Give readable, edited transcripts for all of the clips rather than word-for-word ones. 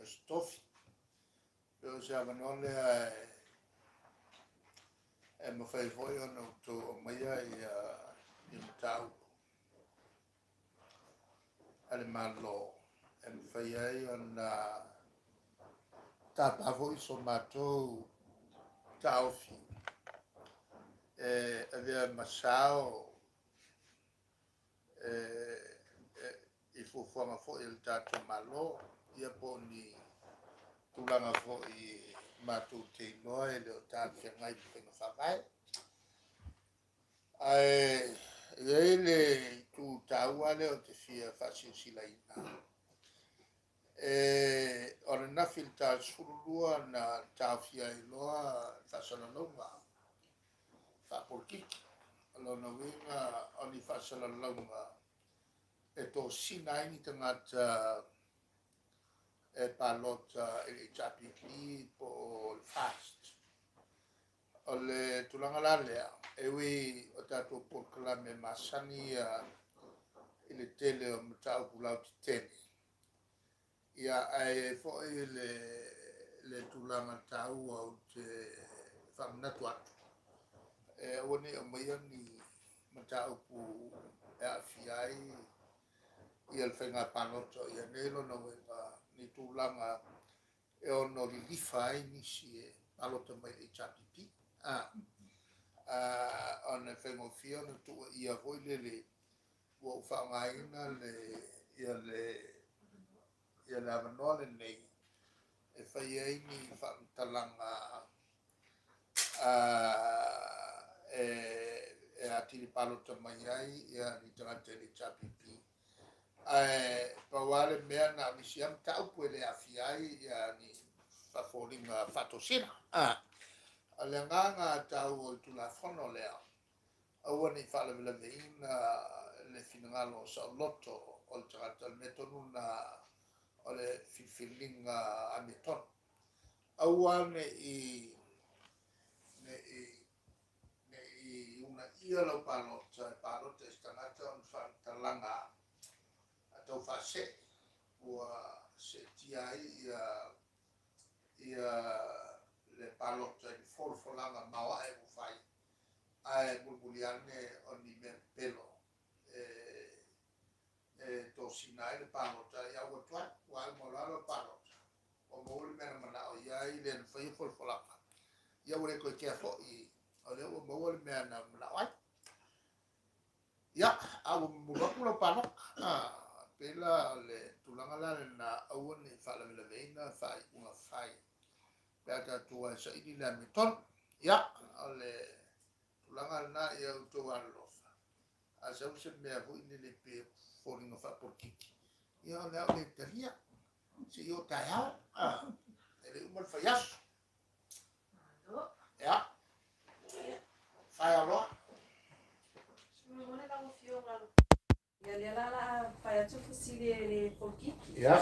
stofi. Pero se avanole e mawhai foi ona to o maia i matau. Ale malo e mawhai ai ona tāpavo i so mātou tāofi. Avea masao i fufuanga fo i tātou malo ia po ni tulanga fo i mātou te inoa e leo tātou ngai pwhenga whawai. Ai le tu tāua leo te fia whasio sila ina. Ora nafil tā surulua na tāwhia inoa whasana launga. Whapurkiki. Alona winga oni whasana launga. E tō sinaini tangata e palota e chapipi po fast. O le tulanga la lea. E wi o tātou porkala me masani i le tele o matau pulau ti tene. Ia ai fo i le tulanga tau au te whanatu atu. E one o maia ni matau pu e a fiai i al whenga panoto i anelo na wenga ni tūlanga e ono li lifai nisi e palota mai e chapipi. Ona whengo fia na tua i a voi le ua whaangaina i a le avanoa le nei e whai ei ni whaantalanga e atiri palota mai ai i a ni tangata le chapipi. Pawale mea na misiam tau pue le afiai i a ni whaforinga whatosira. Ale nganga tau o tula whono lea. Aua ni whalamila veina le whinangalo sa loto o le tangata metonu na o le whiwhilinga ameton. Aua ne i una ia lau palota e tangata on whantalanga a tau whase ua se tiai ia le palota i forfolanga mawa e ufai ai bulbuliane o ni me pelo to sinai le palota ia ua tuai ua molalo palota o mouli mena mana o iai le whai forfolanga ia ure koe kia fo i o le ua mouli mena mana oai ia awa mulakula palota pela le tulanga la na aua ni whalamila veina whai unga whai Peta tua sa ini la meton ya ole tulanga na ia uto alofa asa usa mea hu ini le pe foringa fa porkiki ia le ole teria si yo taya ele umar fayas ya faya lo ya la faya tu si le porkiki ya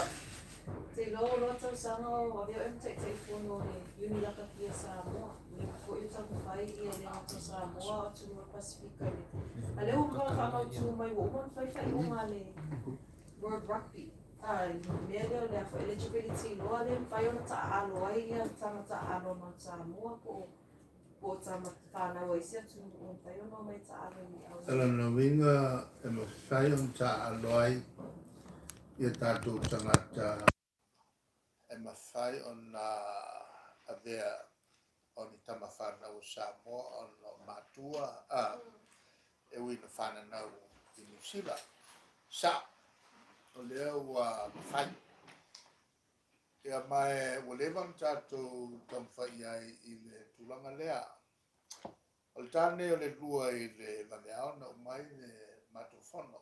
Te lo tau sanga o avio MTech telefono e uni la kapia Samoa. Ni ko i tau whai i e lea tau Samoa o tunu Pasifika le. A leo mga whakau tu mai wo man whai o ngā le World Rugby. Mea leo lea for eligibility loa le whai o na ta alo ai ia tama ta alo na Samoa po tama whanau ai sia tunu o whai o na mai ta alo ni au. Ala na winga e mo whai on ta aloi ia tātou tangata e mawhai o na avea o ni tamawhana o Samoa o na matua e ui na whananau i New Zealand. Sa, o leo wa mawhai. Ia mai walewan tātou tamwhai ai i le tūlanga lea. O le tāne o le lua i le vameao na umai le matofono.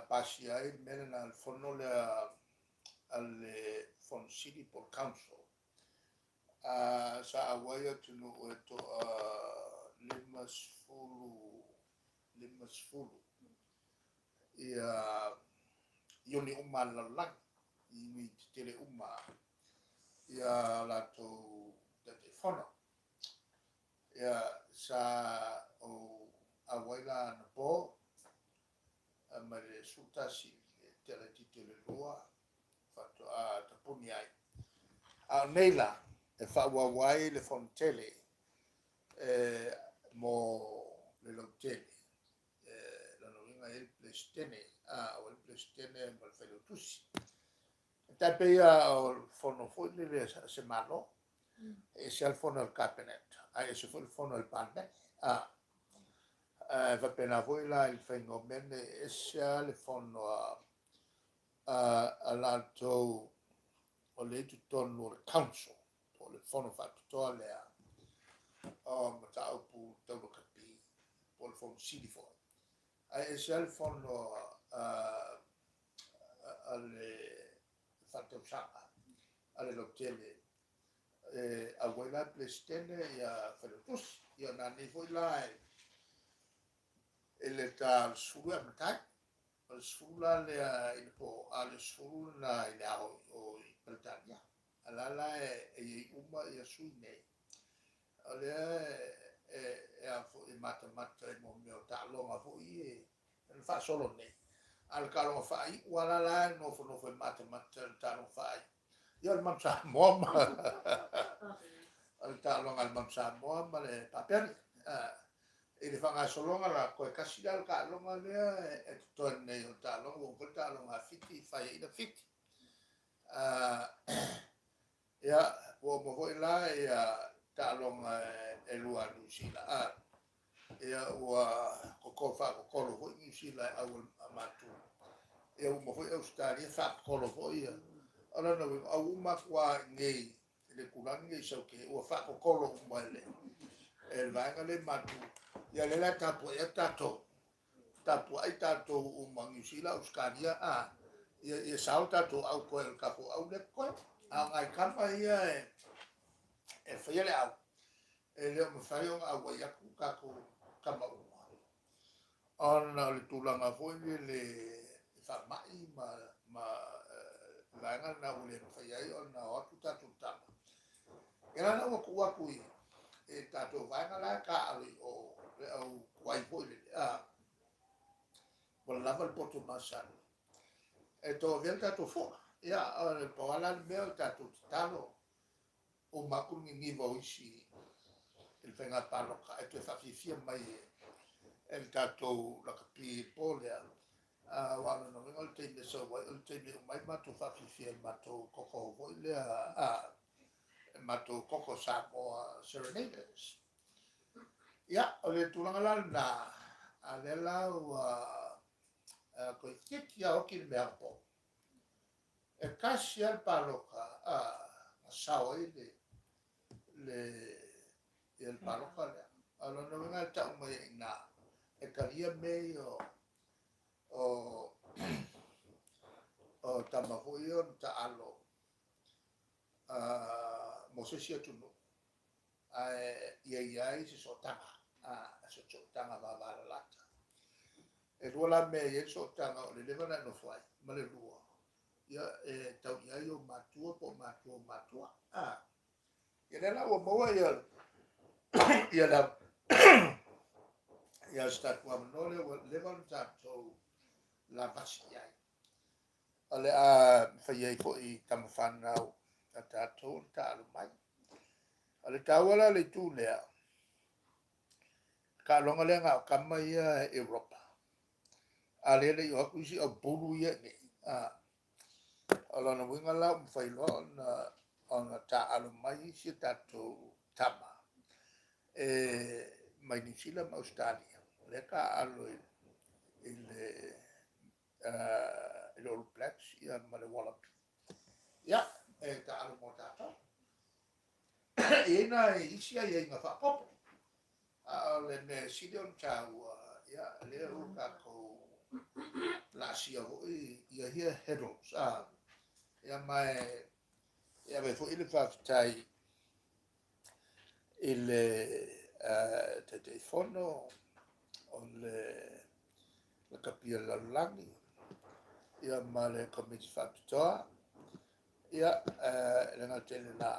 Pasi ai mena na al fono le alle Fon City por Council. Sa awaya tunu o eto limas fulu. Ia yoni uma lalang i tele uma ia lato te fono. Ia sa o awaila na po ma le sultasi tele titele lua fato a nei la e whauawai le fontele mo le lautele lana winga el plestene o el plestene mo le whailotusi. Tai peia o fono foi le se malo e se al fono al cabinet e se foi il fono al panne va pena voi la il fenomene e se al fono all'alto o le tutto il council o le fono fatto le matau pu tau capi o il fono sidi foi e se al fono alle fatto sapa alle lotele a vuela plestene ya felutus ya nani foi la ele ta sula matai sula le il po al sula ile o Britania alala e uma ya suine ale a fo e mata mo meo ta longa fo e fa solo ne al calo fai wala la no fo mata ta no fai io al mamsa mom al talong al mamsa mom le paper e le fanga solonga la ko kasi dal ka longa le e to ne o talong o ko talong a fiti fai ina fiti ya o mo foi la ya talong e lualusila ya o ko fa ko lo foi usila a matu e o mo foi australia fa ko lo foi ala no au makwa ngai le kulang ngai so ke o fa ko kolo mole el vanga le matu ya le la tapo ya tapo ai tato o mangusila australia ya salta to au ko el kapo au le ko ai kapa ia e fa le au le mo fa yo au ya ku ka ko kama on le tulanga foi le fa mai ma langa na ule fai o na o tuta tuta era na ko wa ku e tato vanga la ka ali o wai pole por la val porto masan e to vel tato fo ya o po ala me tato talo o ma ku ni vo isi il fenga palo ka e to fa fi mai el tato la capi pole wala no ngol te me so wa te me mai mato fa fi mato koko vo le mato koko sa mo serenaders ya o le tulanga la na alela wa ko ya o ki me apo e kasi al paloka sa o le el paloka le ala no ngal ta mo na e karia me o tamahoio ta alo mo se sia tunu ia se sotanga se sotanga va lata e rola me e sotanga o le levana no fai ma le lua ia e tau ia io matua po matua ia la o mo ia la ia sta qua no le levan tanto la vasia ale fai ko i tamfana tato ta mai ale tawala le tu le ka longa le nga kama ia Europa ale le yo ku si o bulu ia ni ala na winga la fai lo na ona ta alu mai si tato tama mai ni sila ma Australia le ka alu il All Blacks ia male Wallaby ia e ta alu mo tato ina isia ia nga fa popo le me sidon taua ia le o ka ko la sia ho ia here heroes ia mai ia ve fo ile fa tai il telefono on le capia la langi ia male committee factor ia le na tele la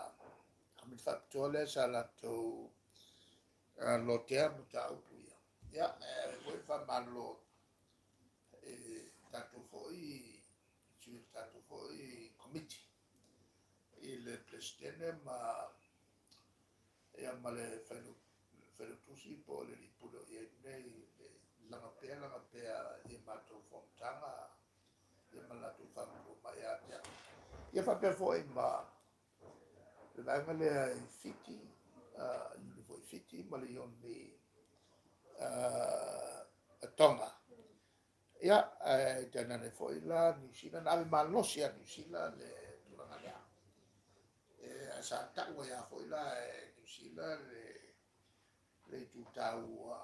committee factor le sala to lo termo ta upuia ia voi fa malo tanto foi committee il stene ma ia male whanutusi po le lipulo i nei langa pea i matou fontanga ia malatu whamuru mai a tea. Ia whapea fo i ma le vanga le i fiti, i fo i fiti ma le ion ni tonga. Ia, tēnā ne fo i la New Zealand, ave malosi a New Zealand le tulanga lea. Sa taua ia fo i la New Zealand le tu tau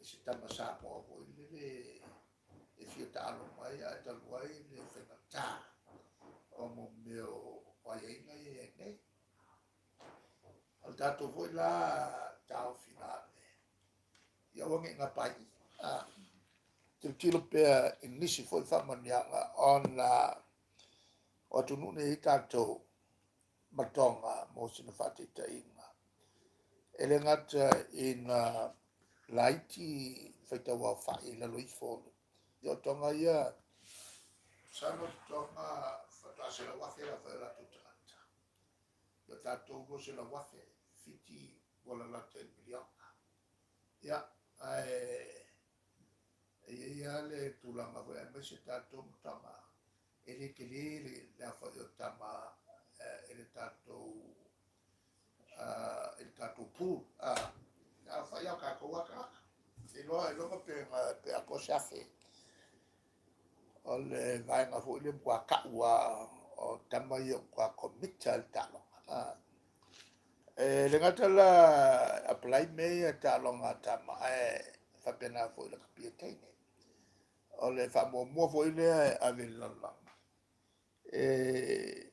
se tama Samoa fo i le fia talo mai a talu ai le whenata o mo meo waienga i e nei. Al tato fo i la tau finale. Ia wange ngā pai. Te tilo pea inisi fo i whamanianga o tunune i tātou matonga mo sina whatita inga. Ele ngata ina laiti whaitawa whai la loi fōnu. Ia tonga ia sana tonga whatase la wafe la whaela tutangata. Ia tātou go se la wafe fiti wala la 10 miliona. Ia ia le tulanga whae me se tātou mutama. Ele ke le whae o tama ele tātou pū. Ia whae au kako waka. E loa pe a kosiafe. O le vaenga fu ile mkua kaua o tama i o mkua komita le tālonga. Le ngata la apply me a tālonga tama whapena fu ile kapia teine. O le whamua fu ile a vilalanga. E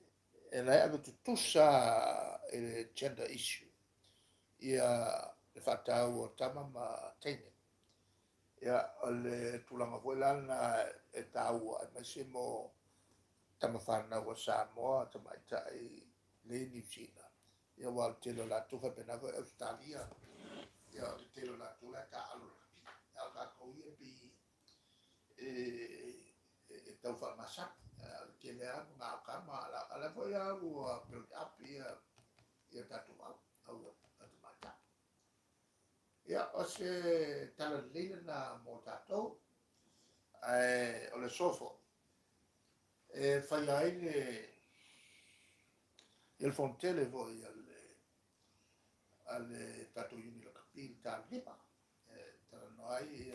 lai ave tutusa e gender issue. Ia le whatau o tama ma teine. Ia o le tulanga fu ilana e tāua e mai se mo tama whanau o Samoa tama itai le New Zealand. Ia wal telo la tufa pena fu Australia. Ia le telo la tula ka alu. Ia ka koia pi e tau whamasa. Ke lea ngā kama ala fo ia u build up ia tatu au atu mata. Ia o se tala leila na mo tatou o le sofo whai ai le fontele vo i ale tatou yuni la kapil ta lipa tala noai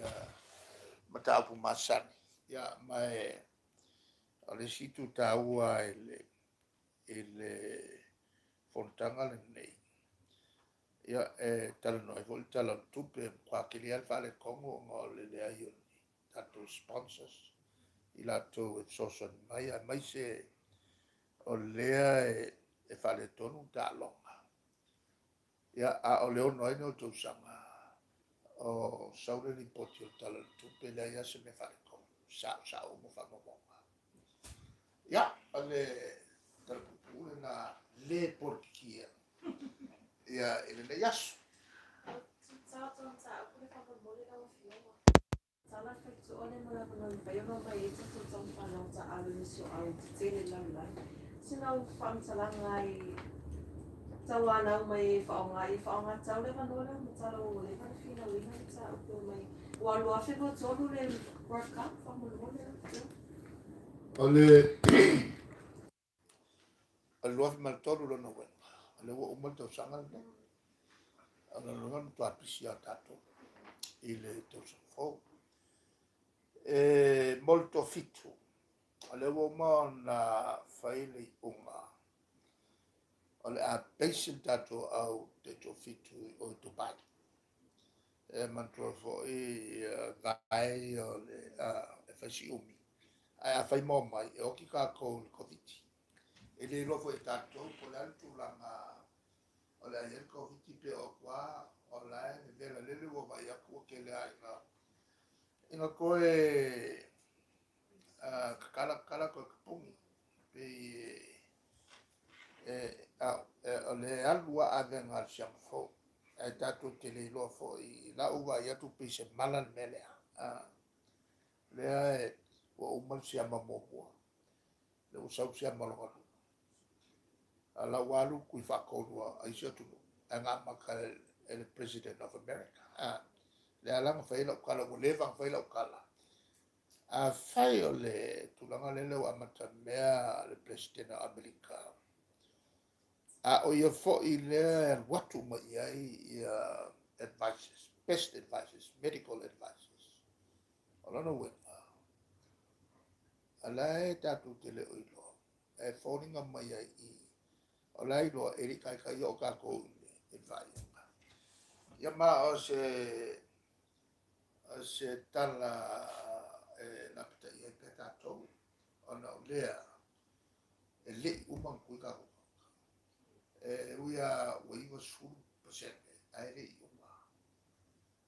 mataupu masani. Ia mai o le situ taua ele fontanga le nei. Ia tala noi fo tala tupe kwa kili alfa le kongo ngā le ai tatou sponsors i latou e soso mai se o lea e whale tonu tālonga. Ia a o leo noi no tau sanga o saure ni poti o tala tupe lea ia se me whale kongo. Sao mo whamamonga. Ia, ale talapupule na le porkia. Ia, ele le yasu. Tala whaktu ole mara kuna whaiona mai e tutu tong whanau ta alu nisi o au te tere lalai. Sina u whamtalanga i tawanau mai whaonga tau le wanola, ma tala o le whana whina wina ta upo mai. Walu a whenua tonu le World Cup, whamulmole. Ole alua maltolu lona wena. Ale wo umal tau sanga ne. Ala longan tu apisia tato. Ile tau sangfo. Molto fitu. Ale wo ma na faile unga. Ole a basin tato au te to fitu o Dubai. Mantua fo vai ole fasi umi. A fai mo mai e o ki ka ko viti. E le lofo e tatou po le altu langa o le aien ko viti pe o kwa o la e vela lele wo vai aku o ke le aina. Inga koe kala ko kapungi pe o le alua a venga siang fo. E tatou te le lofo i la uwa i atu pe se malan melea. Lea o umal siama mopua. Le usau siama longa. la walu kui whakolua ai sia tunu anga maka el President of America le alanga whaila ukala o lewang whaila ukala a whai o le tulanga lele o amata mea le President of America a o ia fo i le watu ma i advices, best advices, medical advices o lana wena a lai tatu te le oilo e whoninga mai ai i o lai loa eri kai kai o kako advice ia ma o se tala na pita ia pe tatou ona o lea e le umang kui kako uia uiwa sulu pasene ai le uma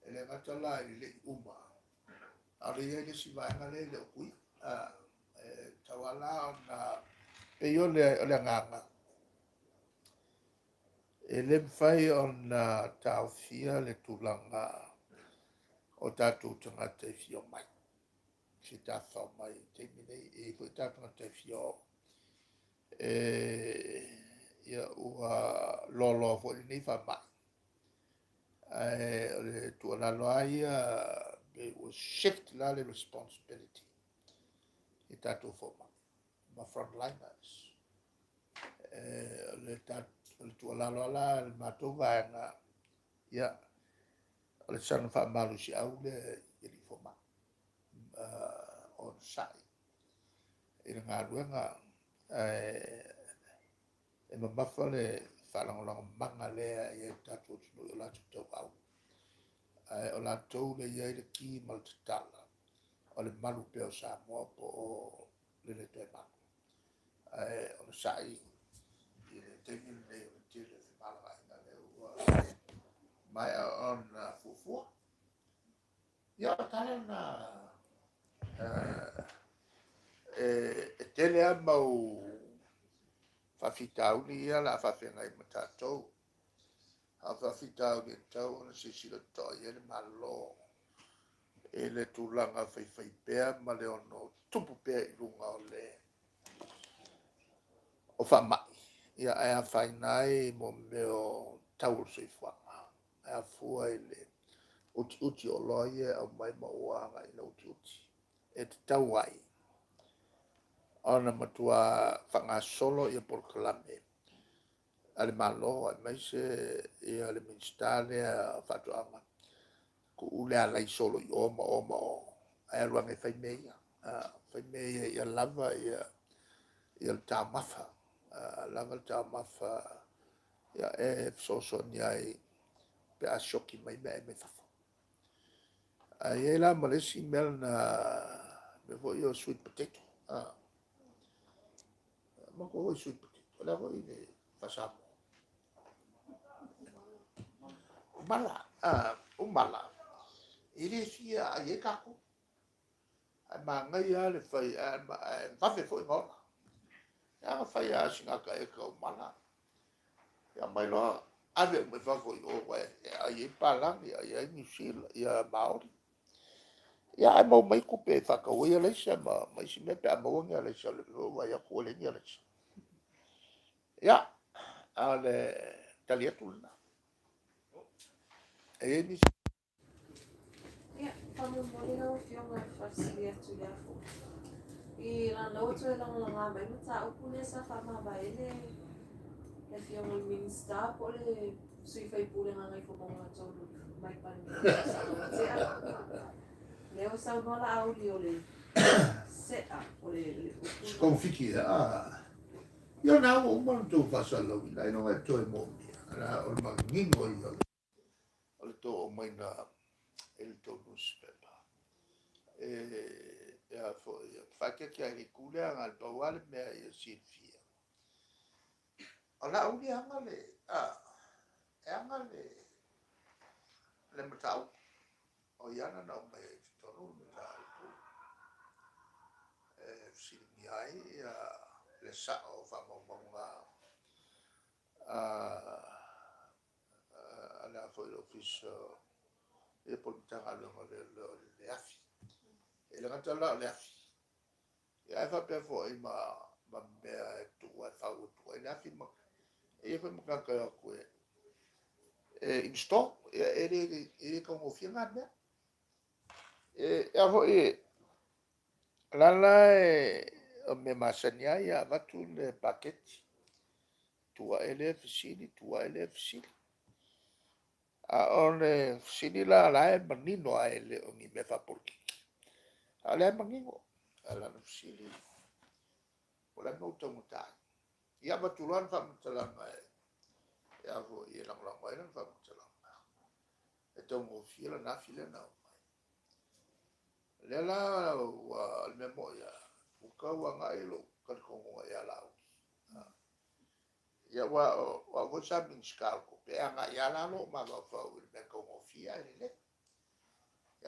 e le ngatala i le uma a le ia le si vaenga le o kui tawala ona e yo le nganga e le fai ona taufia le tulanga o tatou tangata e fio mai si tawhau mai te mine e koe tatou tangata e fio ia ua lolo fo i nei wha mai o le tualalo ai it was shift la le responsibility i tatou fo mai ma frontliners le tualalo ala le matou vaenga ia o le sana wha malu si au le i li fo mai on sai i le ngā ruenga e mamafa le whalangolanga manga lea i e tatou tunu o lātou tau au. O lātou le iai le ki maltatala o le malu peo Samoa po o le toi mako. O le sai i le teimi le o le tele le malanga ina le ua mai on fufua. Ia o tala na e tele a mau whawhitau ni ia la whawhenga i matatou. A whawhitau ni tau na sisira toi e le malo. E le tūlanga whaiwhai pēr ma le ono tupu pēr i runga o le. O whamai. Ia e a whainai mo meo tau sui whanga. E a fua i le uti o loie au mai mauanga i na uti. E te tau ai. Ona matua whanga solo i a porkalame. Ale malo, ai mai se i ale minstale a whatuanga. Ku ule a lai solo i oma o. Ai aluanga i whai meia. Whai meia i a lava i a tā mafa. Lava tā mafa. Ia e soso ni ai pe a shoki mai me whafo. Ai e la malesi mel na me vo i o sweet potato. Mako o sweet potato. Lava i le whasamo. Umala. Umala. Iri fia a ye kako. Ai ma ngai a le whai whawhe fo i ngona. Ia whai a singaka e ka umala. Ia mai loa. Ave me whako i o wai. Ia ye palangi, ia New Zealand, ia Maori. Ia ai mau mai kupe e whakau ia leisa ma mai si mepe a mauangi a leisa le wai a kuolengi a leisa. Ia. A le taliatulina. E ni Ia, whamumori au whionga whasiri atu lea fo. I rana o tue langolanga mai mata upu ne sa whamaba e le whionga i minsta po le sui whai pule ngai fo monga tolu mai pani sa o te a. Leo sau nola au li o le seta o le upu. skonfiki Ia nā o umanu tō whasalau i nai no e toi mōmi. Nā o le mangingo i o le tō o mai nā e le tō newspaper. Ia fo ia whake ki ai le kulea ngā le pawale mea i a sinfia. O la uli anga le, e anga le matau. O iana na o mai e fitonu matau pu. Silingi ai le sao whamaunga ala foi l'office e politanga le afi. E le ngatala le afi. E ai fa pe fo i ma mea e tua e whau tua. E le afi e foi makaka ko install ele ko mo fianga ne ho lala o me masania ya vatu le paket tua ele fisili tua ele fisili a ole fisili la manino a ele o mi me fa porki a le manino ala no fisili o la no tomo ta ia vatulan fa mtalanga ia ho ia lang lang mai fa mtalanga e tomo fila na fila na lela wa le memoria o ka wa ngai lo ka ko ia la ia wa go sa min skal ko pe anga ia la lo ma va fa o le ko fia ele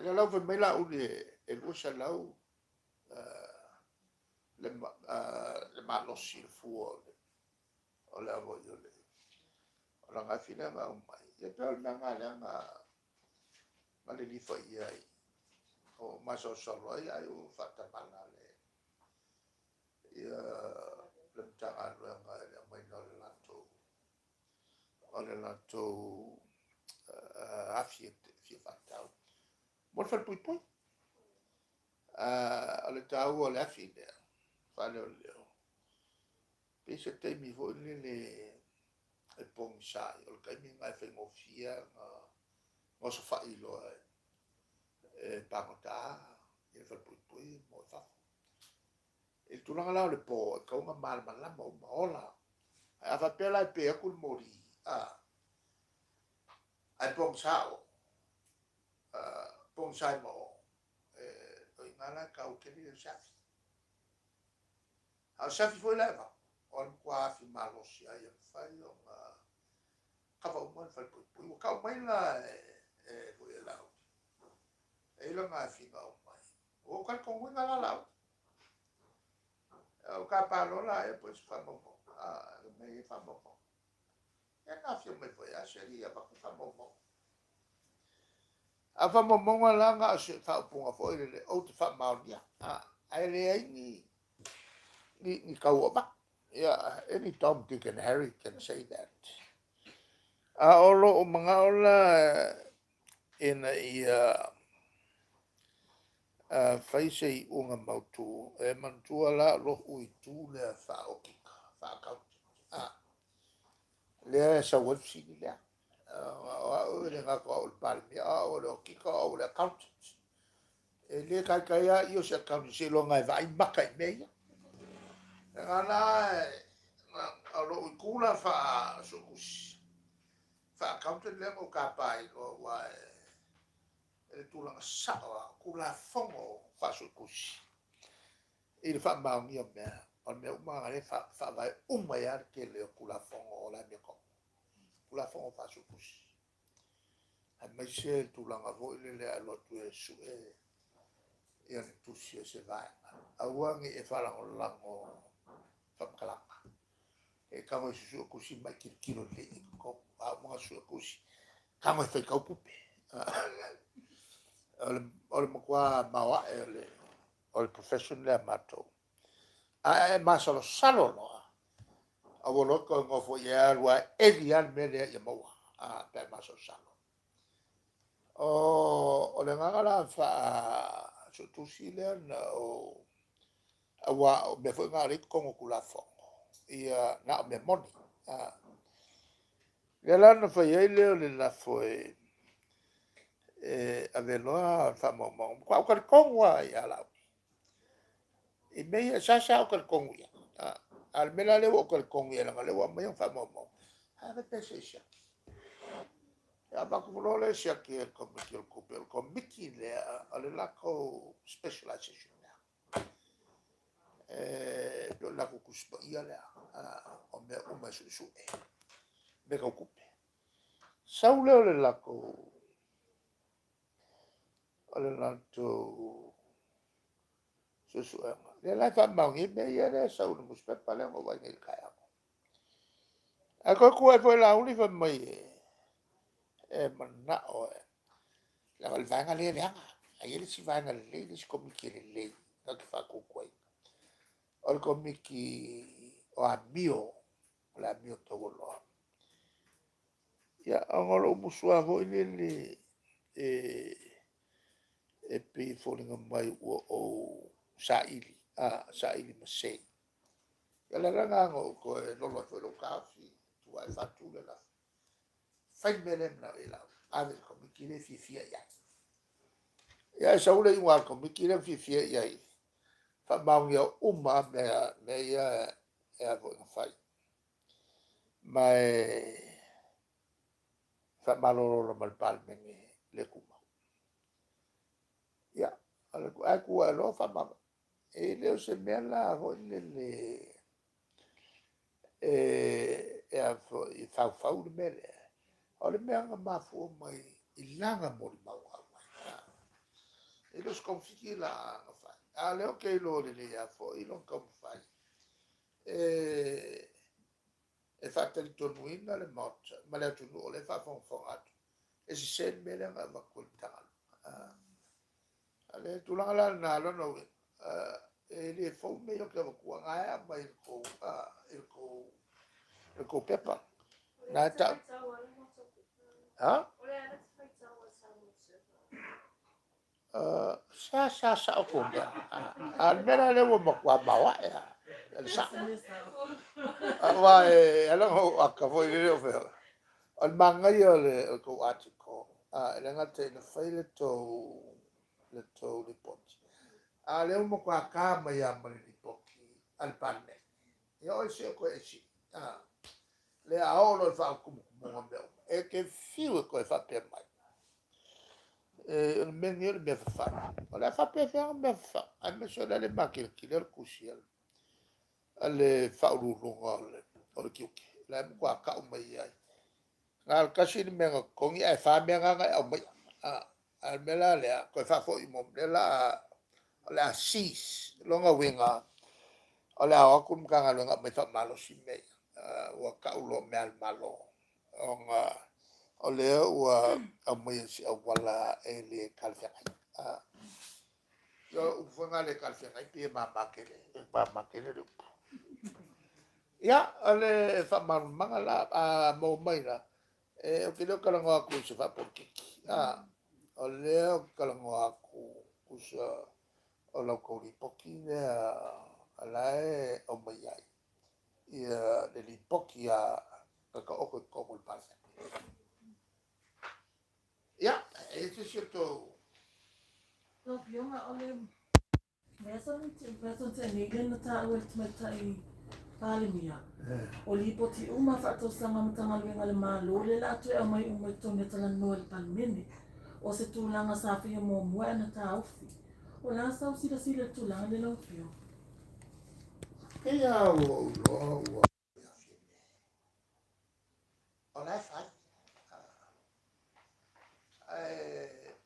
ia la fa me la o le o sa la le ma lo sil fu o le avo yo le o la fina ma o mai ia pe o na nga ma le li fa ia o ma so so lo ia o fa ta bala le ia le tanga lo nga le mai no le lato o le lato afi fa ta mo fa pui pui o le tau o le afi le fa le pe se te mi vo le pong sa o ka mi ngai fe mo fia mo so fa i lo pangota e fa pui pui mo fa il tulanga la le po ka uma mal mal la mo ola a fa pela pe ku mori ai pong sao pong sai mo o ingala ka o ke ni sa a sa foi leva on qua fi malo si ai fa yo ka va mo fa pui ka mai la foi la e lo nga fi ga mai o ka ko nga la o ka palo la e pues fa mo me fa mo e na fi me foi a seria pa fa mo a fa mo la nga se fa punga foi le o te fa ma dia ai le ai ni ka o ba yeah any Tom Dick and Harry can say that olo o mga ola in faise i unga mautu e mantua la lo ui tu le fa o kika fa ka le sa wol si le o le nga ko o palmi o le kika o le account e le ka ka ya io se account se lo nga vai maka i meia nga na o lo ui kula fa so kus fa account le mo ka pai lo wa e tulanga sawa kula fongo fa so kus il fa ma mi o me on me uma le fa vai uma ya ke le kula fongo la me ko kula fongo fa so kus a me se tulanga vo le lo tu e su e tu si se vai a wangi e fa la lango fa kala e ka mo su kusi mai kilo le ko a mo su kusi ka mo fe ka pupe ole mo qua mawa ole profession le mato a ma solo salo no a volo ko ngo fo ya wa e dial me le ya mo a pe ma so salo o le ngala fa so tu si le o a wa me fo ngari ko ku la fo ia na me moni le la no fa ye le la fo ave loa fa mo kwa ka kongwa ya la e me sa o ka kongwa al mela le o ka kongwa la le wa me fa mo ave pese sia ya ba ku lo le sia ki el komiki le ale la ko specialization do la ku kuspa ia le o me su me ka kupe sa le la ko ole la to so le la fa ma ngi me ia le sa un mus pe pale mo va ngi ka a ko ku e foi la uni fa mai man na o la val va nga le a ele si va nga le si come che le no che fa ku kwai ol come ki o a mio la mio to lo ia angolo musua ho ile e pe folinga mai o saili saili masei ia le ranga ngo ko e lolo to lo kafi tu ai fatu le la fai mele na ila ave ko mikile fifia ia sa ule inga ko mikile fifia ia fa maungia uma me ia e avo fai mai fa malolo mal palme le kuma ia ala ku aku alo fa ma e leo se mela ho le e a i fa le mele o le mea nga mafu mai i langa mo le maua e lo sconfiki la nga fa a leo ke lo le a fo i lon kom fa e fa tel tonuina le mot ma le tu le fa fon fon atu e si sen mele nga ma kultal ale tu la na lo no e le fo me yo ke ko nga ma il ko pepa na ta ha sa o ko al mera le mo kwa bawa ya sa wa ala ho akavo ile o fe al manga yo le ko atiko le ngate na faile le pot ale mo kwa ka ma ya ma le poki al panne yo se ko e si le aolo fa ku mo mo e ke fiu ko fa pe mai il menio le fa la fa pe faire me fa a me so le makil killer kusiel ale fa ru ngol o ki la mo kwa ka o mai ai ngal kasi me ko ngi ai fa me nga o mai al mela le ko fa fo i mo le la sis longa winga ole a ku ka nga longa me fa malo si me wa ka ulo me al malo onga ole wa a mai si a wala e le kalfe yo ufunga le kalfe ai pe ma makele ya ole fa man mangala a mo mai la e o que lo kala ngo ku se fa por kiki ole o kala ngo ku sa o lo ko ri poki le ala e o mai ai ia le li poki ka o ko mo pa ya eso es cierto no pioma ole Meson te negen na tao e tumatai palimia. O lipo ti uma fato sanga matanga luenga le malo le lato e mai umai tonga tala noa le palimene. O se tūlanga sa whia mō mua na tau fi. O la sau sila sila tūlanga le lau fio. Kaya o la fa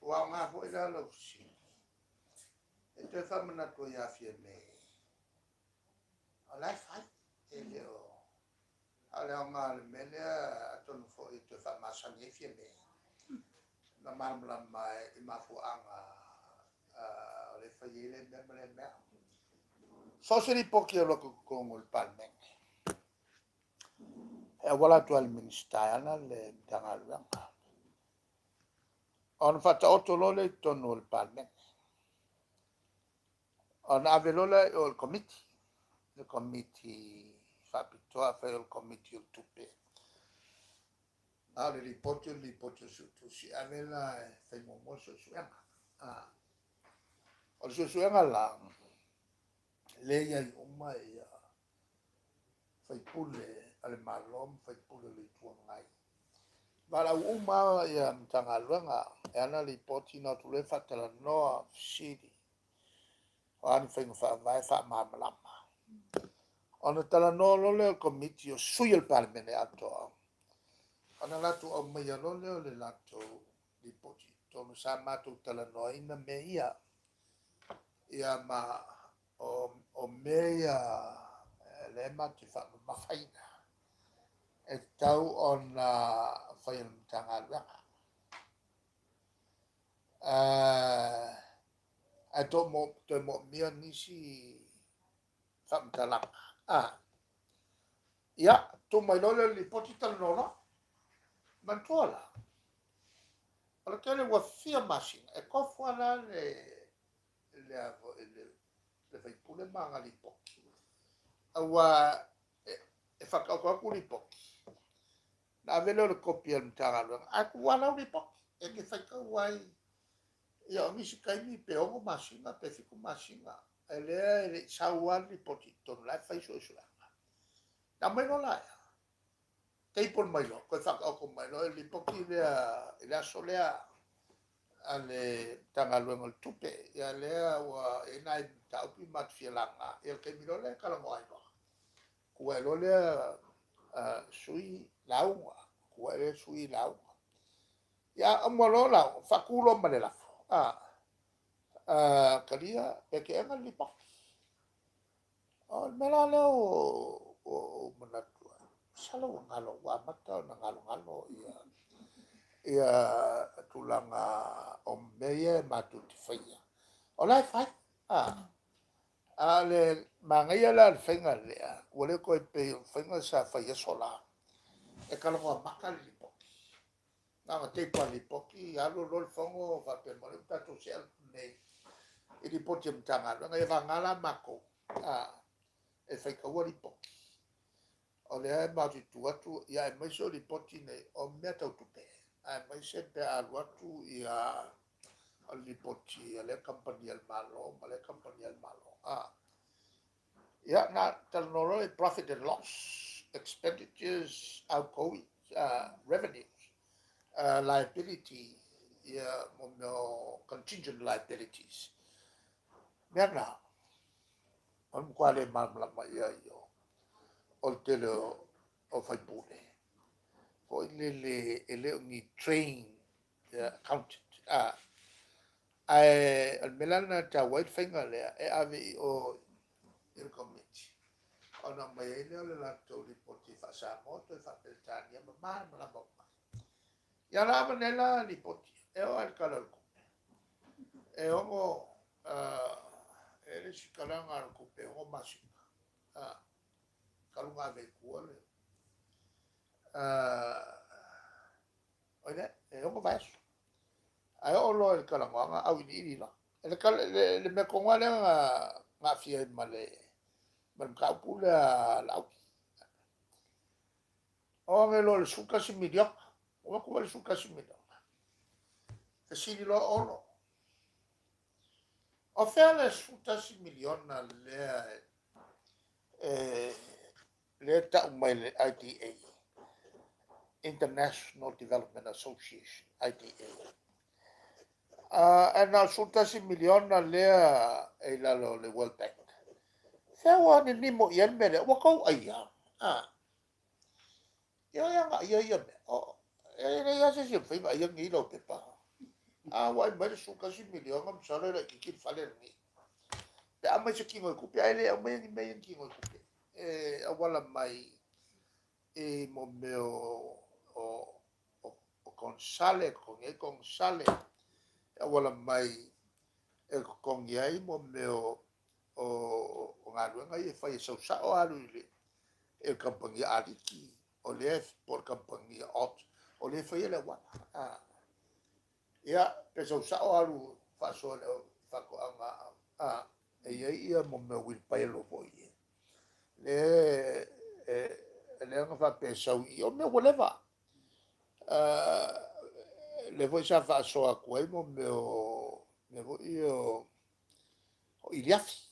wa nga fo ila lo si e te fa mana ko ya fie me o la fa e le o ala nga le mele a ton fo e te fa ma sa ni fie me na ma mai i ma fo anga le fa yele me me so se li poki lo ko ngol palme e wala tu al ministana le tanga on fata otolole tonu il palme on avelola o il committee fa pittoa fa il committee il tupe le riporto su tu si avela fa mo so su o su la lei ai umma e fai pule ale malom fai pule le tuangai Vala uma ya mtanga luanga ana li poti na tule fatala noa sidi. Ani fengu fa vai fa mamalama. Ona tala no lole komiti o sui el parmene ato. Ona latu o meia lole o le latu li poti. Tonu sa matu tala no ina meia. Ia ma o meia le matu fa mafaina. E tau ona fai mtanga luanga. A to mo mia nisi famtalanga. Ya, to mai lole li poti tal nola. mantola. Ala kele wa fia masinga e kofu ana le fai pule manga li poki. Awa e whakaukaku li poki. Na velo le kopia mtanga luanga. Aku wala li poki. E ke whaikau wai. Ia o misi kaimi pe ongo masinga, pe fiku masinga. E lea sauan li poti. Tonu lai fai so isulanga. Na mai no lai. Teipon mai no. Koe whakauko mai no. E li poki lea solea. Ale tanga luenga tupe ya lea wa ena taupi mat fielanga el ke miro le kala mo aiba ku elo le sui launga ku ele sui launga ya amolo la fakulo manela kalia e ke enga lipa o mela le o manatua salo ngalo wa mata na ngalo ia tulanga o meia matuti faia. O lai fai, le mangaia la whainga lea, wale koe pe whainga sa faia sola. E kalonga maka li poki. Nga te pa li poki, alo lol whango whape mole tato se al nei. I li poti mtanga, nga e wangala mako. E whaikaua li poki. O lea e mauti atu, ia e maiso li poti nei, o mea tau tupe. Mai se pe aluatu ia alipoti ale company al malo, male company al malo. Ya na talnoro profit and loss, expenditures, outgoing, revenues, liability, ya mo contingent liabilities. Merna, on quale mamla ya yo, oltelo o fai pune. Ko ele ngi train accountant ai al melana ta white finger le e ave o il committee ona mai ele la to ripoti fa sa moto fa peltania ma la bomba ya la manela ripoti e o al calor e o ele si kalanga al kupe o masina kalunga be kuole oida e o vai ai o lo el kalanga au ni la le me konga le nga fia male mal ka pula la o me lo suka si midio o ko le suka si midio e si lo o o fe le suka si milion le ta mai le IDA International Development Association IDA and now sultasi milion na lea e lalo le World Bank. Sewa ni nimo ian mele, wakau ayam. Ia me. Ia se si fai ayam ni lo pepa. Wai mai sultasi milion ngam sare la kikit fale ni. Pe amai se kingo kupe ai le amai ni mai kingo kupe. Awala mai mo meo o consale con wala mai e kongi ai mo meo o ngā ruenga i e whai sau sao alu i le e kampangi ariki o le por kampangi ot o le whai ele wana ia pe sau sao alu whasoa le whako anga e ia mo meo wilpaelo po i le anga whape sau i o meo whatever le voi sa whasoa koe mo me voi o iliafi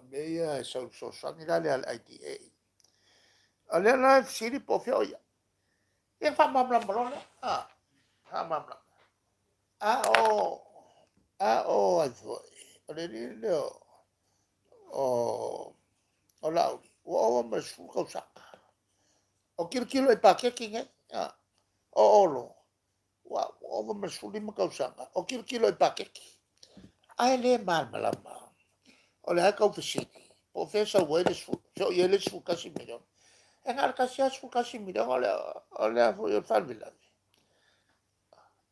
me ia sau sangi la le al IDA ale la siri po fio ia e fa mamla malona ha mamla ai foi ale ni o lauri o ma su causa o kilo e pa ke kinge o olo o ma su lima causa o kilo e pa ke ai le mal malama o le haka ufisini o fesa wele so yele su kasi milion e ngal kasi su kasi milion o le fo yo famila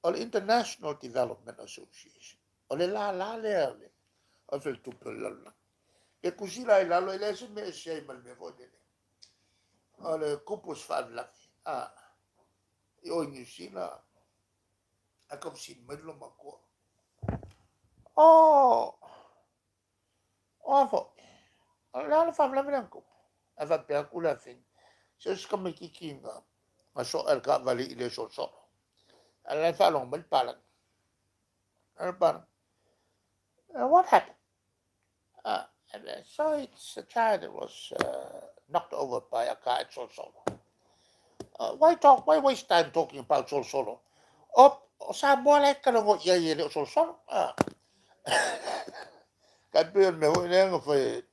o le International Development Association o le la le o fel tupu lala e kusila ila lo ile se me se mal me vo de o le kupus famila I o New Zealand. A kom si medlo makua. Oh, fo. La famla blanco. Ava pe kula fin. So skam kikinga. Ma so el ka vali ile so. Ala fa long bel palan. What happened? So it's a child that was knocked over by a car at Sol Solo. Why waste time talking about Sol Solo? Sa bola ka lang ya yele Sol Solo. Ka pe me ho ne ngo fe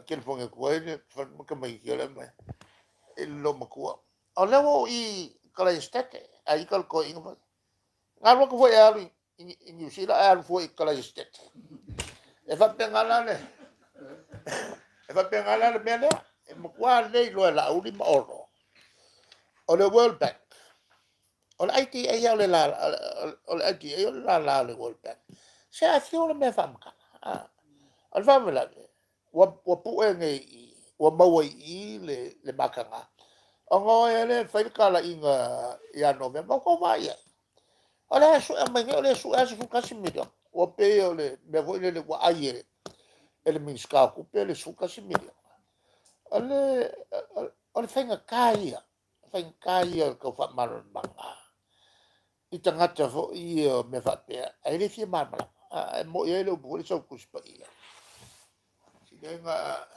kel fong ko ne fa ka mai kele me. Lo makua. O lewo I kala estete. Ai kal ko inga. Ngalo ko foi ali in New Zealand al foi kala estete. E fa pengala ne. E fa pengala le mele. E makua le lo la uli ma oro. O le World Bank. O le ITA o le la o le ITA o le la le World Bank. Se a fio le me fa maka. O le fa mela. Wa pu e ngai wa maua I le makanga. O ngo ele fa kala inga ya November ko vai. Olha su amanhã olha su essa fu Casimiro. O pe ole me vo le wa aie. Ele minska ku pe le su Casimiro. Ole fenga kaia. Fenga kaia ko fa mar manga. I tangata fo I me fa pe. Ele fi mar mala. Mo ele o bo so ku spa ia. Si denga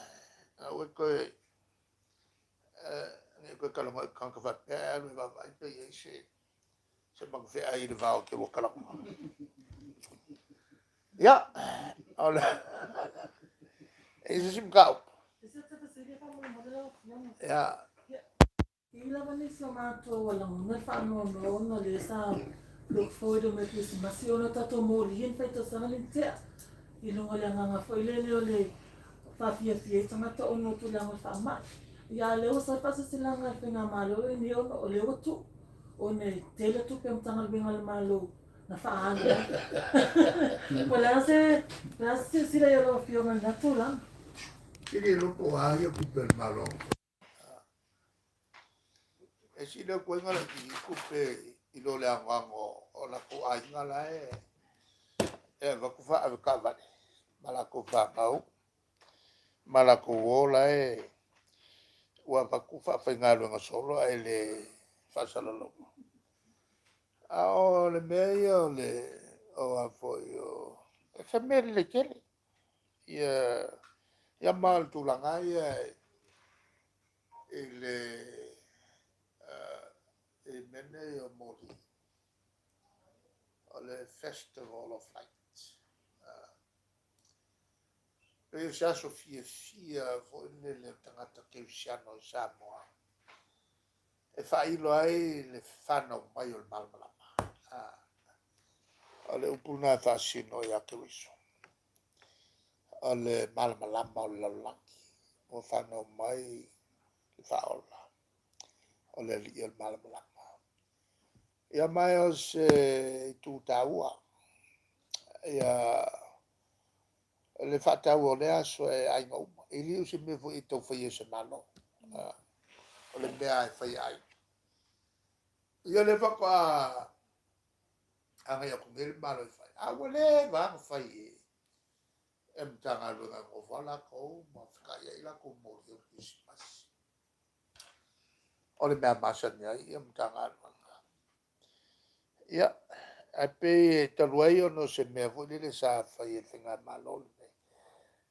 o ko ko kala mo kan ka fa pe me va vai pe ese. Se mag fe ai de va ke wo kala. Ja, ole. Is sim kau. Ja. Ila wani sa mato walang na whānau no na le sa look forward to make this masi ona tato mo lihin fai to sa halin tea. Ilunga le nganga fo ilele o le whawhiawhia tangata ono tu langa whaamai. Ia leo sa pasa silanga whenga malo e ni ono o leo tu. O ne tele tu pe mtanga benga le malo na whaana. Wala se sila yoro whionga na tu lang. Kiri loko aia kupe malo. E si le koe ngala ki kupe ilo le angango o la ko ai ngala e. E wakufa ave kavane. Malako whangau. Malako wola e. Ua wakufa whaingalo nga solo e le whasalalomo. A o le mea o le o a foi o. E whamere le kele. Ia mal tulanga ia e le e mene o mori o le Festival of Lights. Pe sa so fia vo le tangata ke usiano o Samoa. E whailo ai le whanau mai o le malmalama. O le upuna whasino i ake wiso. O le malmalama o le laulangi. O whanau mai le whaola. O le li o le malmalama. Ia mai o se tūtaua. Ia le whatau o lea so e ainga uma. I liu se me fu I tau whaia se malo. O le mea e whaia ai. Ia le whaka angai aku ngere malo I whai. Awa le vanga whai e mtanga lunga ngo wala kou ma whikaya ila kou mori o Christmas. O le mea masa ni ai e mtanga lunga. Ia, a pe taluai o no se mea fu le sa whai e whinga malo le mea.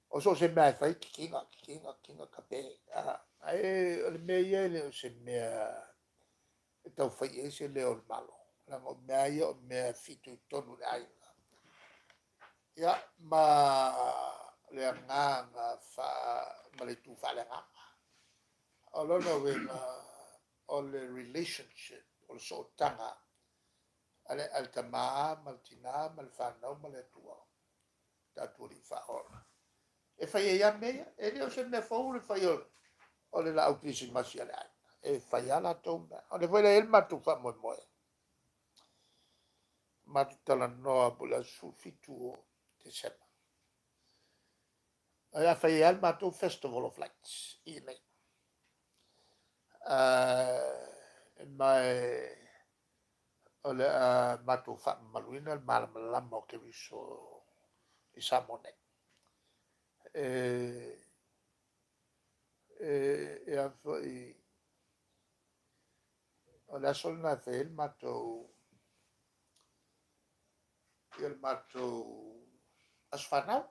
O so se mea whai kinga ka pe. Ai o le mea ia le o se mea e tau whai e se leo le malo. Lango mea ia o mea fitu I tonu le ainga. Ia, ma le nganga ma le tu wha le nganga. O lona wenga o le relationship, o le so tanga. Ale al tamaa, ma le tina, ma le whanau, ma le tua. Tatu li whaora. E whai e ia mea, e leo se mea whau le whai o le la autisi masi ale ainga. E whai ala tau mea. O le whai le elma tu wha moe moe. Matutala noa pula su fitu o December. Ia whai al matou Festival of Lights. I nei. Mai o le matu fa maluina le malama o ke viso i Samoatv. E a foi o le asol na fe il mato asfanau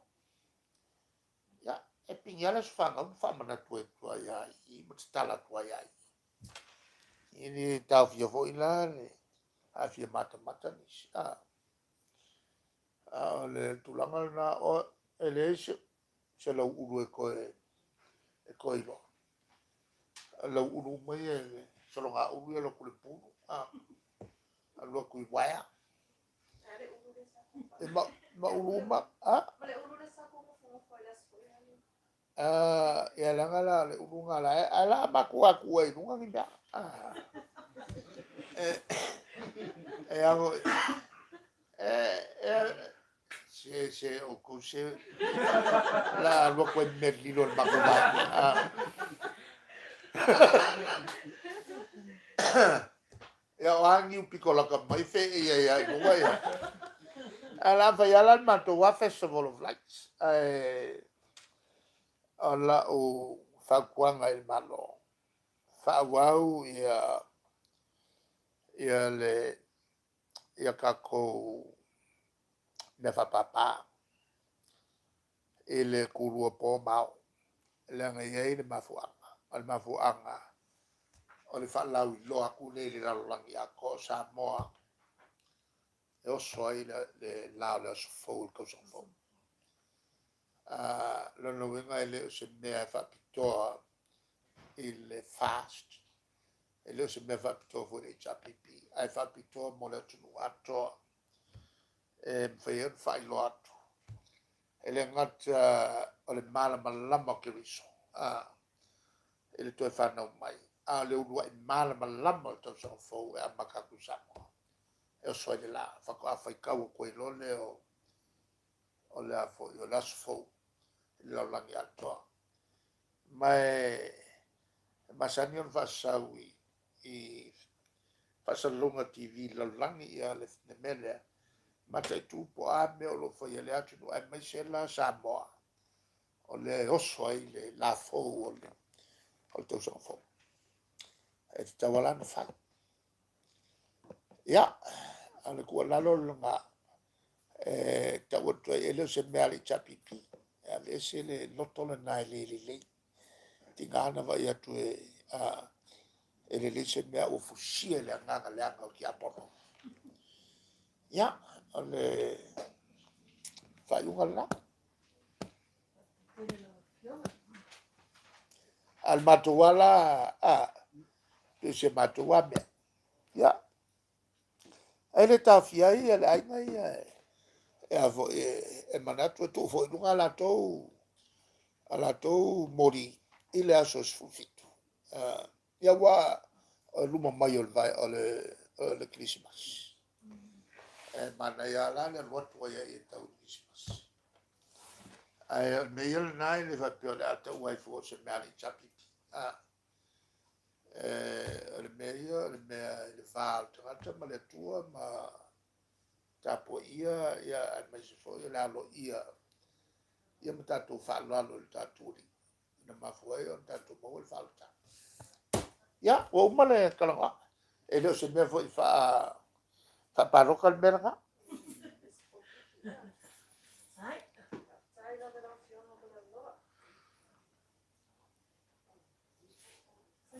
ya e pingiala asfanau fa mana tua ya I mutala tua ya ini tau fia fo ila a fia mata ni a le tulanga na o ele se lo uru e koe lo lo uru mai e se lo nga uru e lo kule puru a lo kui waya e ma uru ma e langa la le uru nga la ala ma kua e nunga ni ba e amo se o kuse la lo ko merlino il makuba ya wangi piccola ka mai fe ya no wa ya ala fa ya lan mato wa festival of lights ala o fa kwanga il malo fa wau ya le ya kako me fa papa ele kurua po mau le ngai le mafuanga al mafuanga o le whalau I loa kune le rarolangi a ko Samoa e o soai le lao le aso fau il kausa fau. Lono wenga e leo se mea e whapitoa I le fast e leo se mea whapitoa fu le chapipi ai whapitoa mo le tunu atoa e mwhai whai lo atu e le ngata o le malama ke riso e le toi whanau mai a le urua I malama o tau sa fau e a makaku Samoa e o soai le la whako a whaikau o koe lole o le a fo o lasu fau I lau langi atoa mai masani on whasau I whasalunga TV lau langi I a le mele matai tupo a me o lo whai le atu no ai mai se la Samoa o le oso ai le la fau o le tau sa fau e te tawalana whai. Ia, ale kua lalo nga tau atu e leo se mea le chapipi. E le se le loto le nai le. Ti ngana vai atu e le se mea o fusia le anganga le anga o ki apono. Ia, ale whai unga la. Al matuala se matua me. Ya. Ele ta fia I ele ai mai e avo e manatu to fo lunga la to mori ile aso sfufitu. Ya wa luma mai ol vai le Christmas. E mana ya la le watu ya I tau Christmas. Ai me il nai le va pio le ata wai fo se mali chapipi. Le mea le val tangata ma le tua ma tapo ia ma se fo ia lo ia ma tatu whalalo le tatu ri na mafuai o tatu mo le falta ia o male kalanga e leo se mea fo I fa paroka le meranga